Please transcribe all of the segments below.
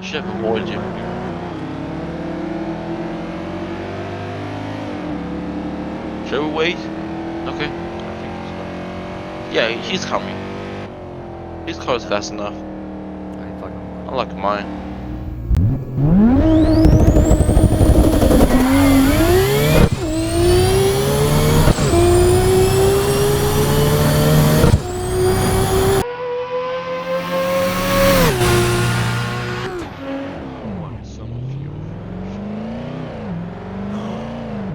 I should have avoided you. Should we wait? Okay. I think he's coming. Yeah, he's coming. His car is fast enough. Okay, fuck him. Unlike mine. Want some of you.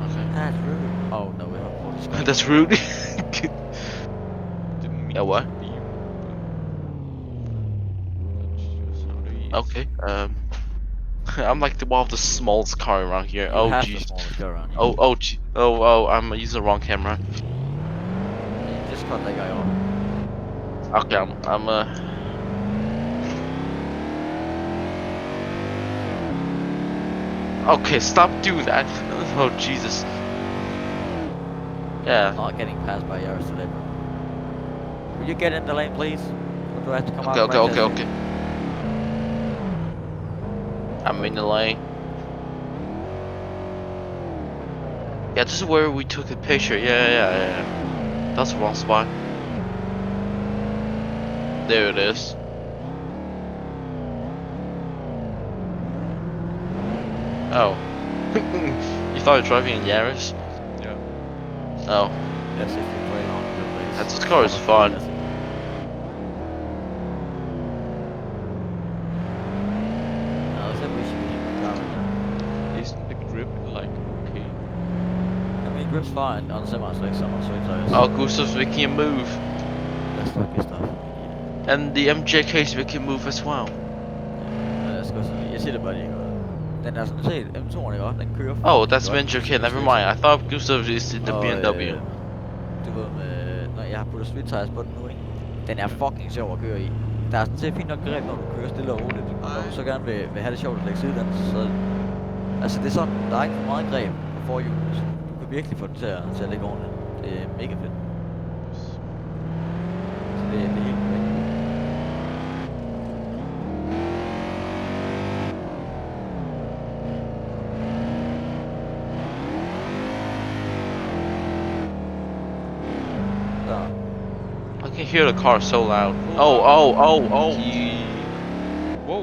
Okay. That's rude. Oh no, we have 40 seconds. That's rude. Didn't mean Yeah, what? to be rude, but that's just how they is. Okay. I'm like one of the smallest car around here. You Oh have the jeez. smallest car around here. Oh, I'm using the wrong camera. You just cut that guy off. Okay, I'm Okay, stop doing that. Oh Jesus. Yeah. Not getting passed by Yaris today, bro. Will you get in the lane, please? Or do I have to come out? Okay. I'm in the lane. Yeah, this is where we took the picture. Yeah. That's the wrong spot. There it is. Oh. You thought you were driving in Yaris? Yeah. Oh. Yes, if you play on the place. That's- this car is fun. No, I said we should be driving. Isn't the grip like okay? I mean, grip's fine on semis, like some on straight tires. Oh, Gustav's making a move. That's lucky stuff. And the MJK is making a move as well. Lad os gå sådan. Jeg siger det bare lige godt. Den er sådan set M2'eren, ikke også? Den kører Oh, fucking that's godt. MJK. Never mind. I thought Gustav is in the Og, BMW. Du ved med, når jeg har puttet street tires på den nu, ikke? Den er fucking sjov at køre i. Der er sådan set fint nok greb, når du kører stille og roligt. Og når du så gerne vil have det sjovt at lægge siden, så... Altså det er sådan, der er ikke for meget greb på forhjulene, så du kan virkelig få den til at ligge ordentligt. Det er mega fedt. Så det er helt perfekt. Så. I can hear the car so loud. Oh. Whoa!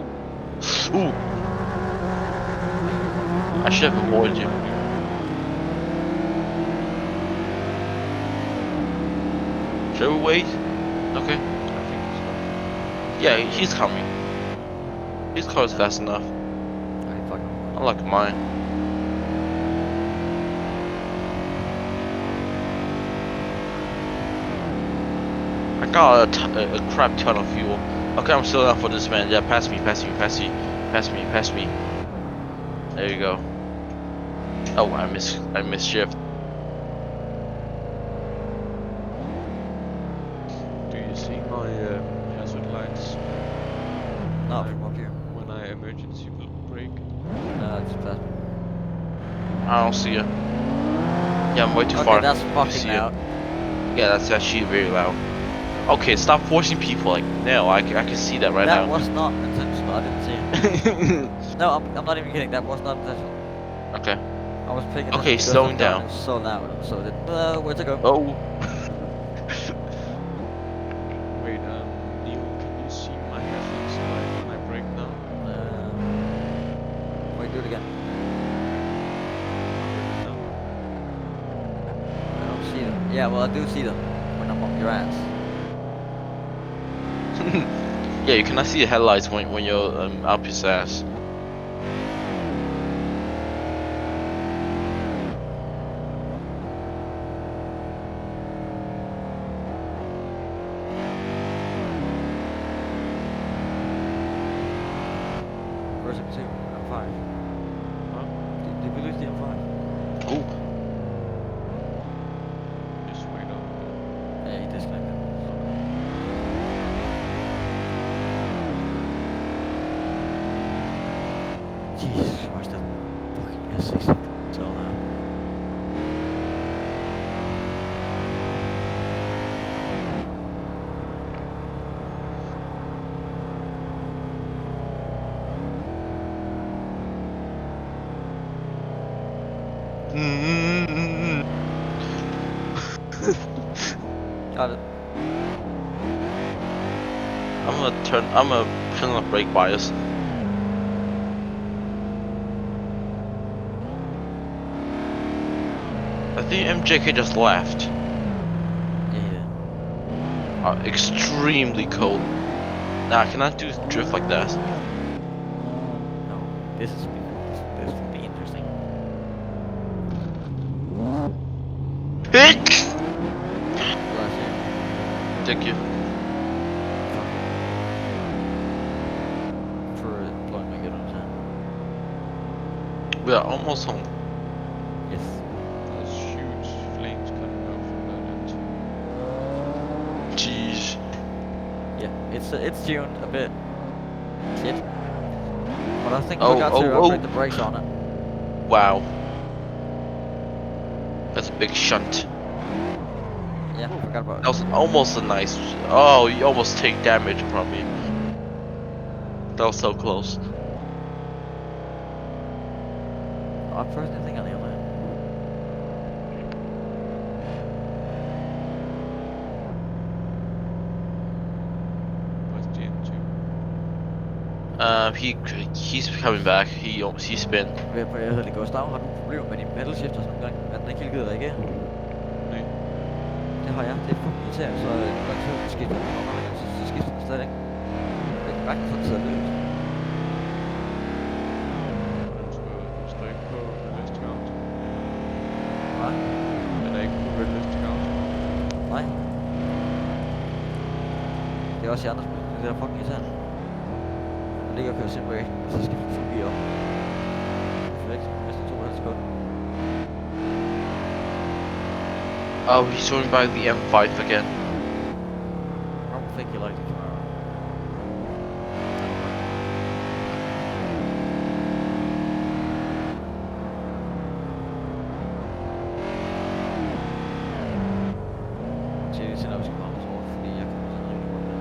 Ooh. I should have avoided you. Should we wait? Okay. I think he's coming. Yeah, he's coming. His car is fast enough. Okay, fuck him. Unlike mine. I got a crap ton of fuel. Okay, I'm still down for this man. Yeah, pass me. There you go. Oh, I missed shift. Do you see my hazard lights Not from up here. when I emergency brake? No, it's past me. I don't see you. Yeah, I'm way too Okay, far. that's to fucking see you. loud. Yeah, that's actually very loud. Okay, stop forcing people. Like, no, I can see that right That now. was not intentional. I didn't see it. No, I'm not even kidding. That was not intentional. Okay. I was picking. Okay, slowing down. It was so loud. So that where to go? Oh. Wait, Neil, can you see my hazards light when I brake now? Wait, do it again. No. I don't see them. Yeah, well, I do see them when I'm up your ass. Yeah, you cannot see the headlights when you're up his ass. Where's M2? M5. Huh? Did we lose the M5? Ooh. Just wait up. Yeah, he disconnected. Jesus Christ, that fucking S60 so loud. Got it. I'm gonna turn on brake bias. I think MJK just left. Yeah. Extremely cold. Nah, I cannot do drift like that. No. This will be interesting. Hick! Bless you. Thank you. For blowing my good on time. We are almost home. Yes. There's huge flames coming out from that end. Jeez. Yeah. It's tuned a bit. Shit. But I think Oh, we got to oh, upgrade oh. the brakes on it. Wow. That's a big shunt. Yeah, forgot about That was almost a nice. Oh, you almost take damage from me. That was so close. I personally think I nailed it. Where's GM2? He's coming back. He spin. Hvad hedder det, Gustav? Har du problemer med din pedal shifters nogle gange? Er den ikke helt givet reagere? Nej. Det har jeg. Det er fucking irriterende. Så nogle gange så skifter den, og nogle gange så skifter den slet ikke. Det er mærkeligt, så den sidder løs. Du står ikke på realistic out. Nej. Er der ikke på realistic out? Nej. Det er også i andre spil. Det er fucking irriterende. Den ligger og kører simbrake, og så skal vi forbi op. Perfekt. Næsten 2,5 sekunder. Oh, he's throwing by the M5 again. I don't think you liked it. Se, det er sådan, at vi skal komme så hårdt, fordi jeg kommer sådan rimelig godt med.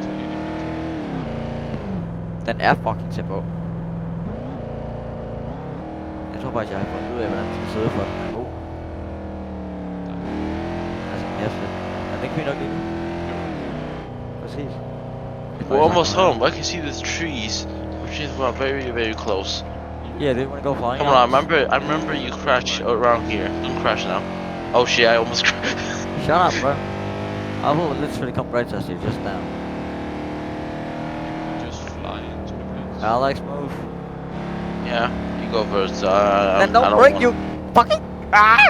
Tag lige det mit. Den er fucking tæt på. Jeg tror faktisk, jeg har fundet ud af, hvordan den skal sidde for, at den er god. Altså, ja, fedt. Er den ikke fint nok lige nu? Præcis. We're almost home. I can see the trees, which is very, very close. Yeah, dude, wanna go flying? Come on, I remember you crashed around here. Don't crash now. Oh shit, I almost crashed. Shut up, bro. I will literally come right test you just now. You just fly into the place. Alex, move. Yeah, you go first. Then I don't break wanna- you fucking. Ah!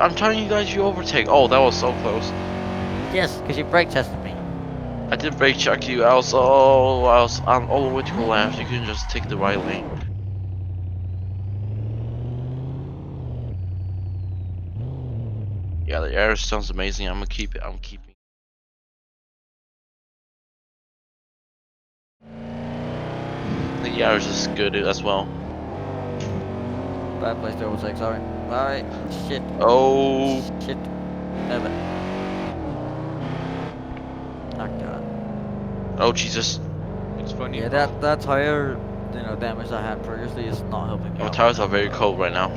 I'm telling you guys, you overtake. Oh, that was so close. Yes, because you brake tested me. I did brake check you. I was on all the way to the left. You couldn't just take the right lane. Yeah, the air sounds amazing. I'm gonna keep it. I'm keeping. The air is just good as well. Bad place to overtake, sorry. Alright, shit, Oh, shit. Never. Oh god. oh Jesus. It's funny. Yeah, that tire, damage I had previously is not helping me My out. tires are very cold right now.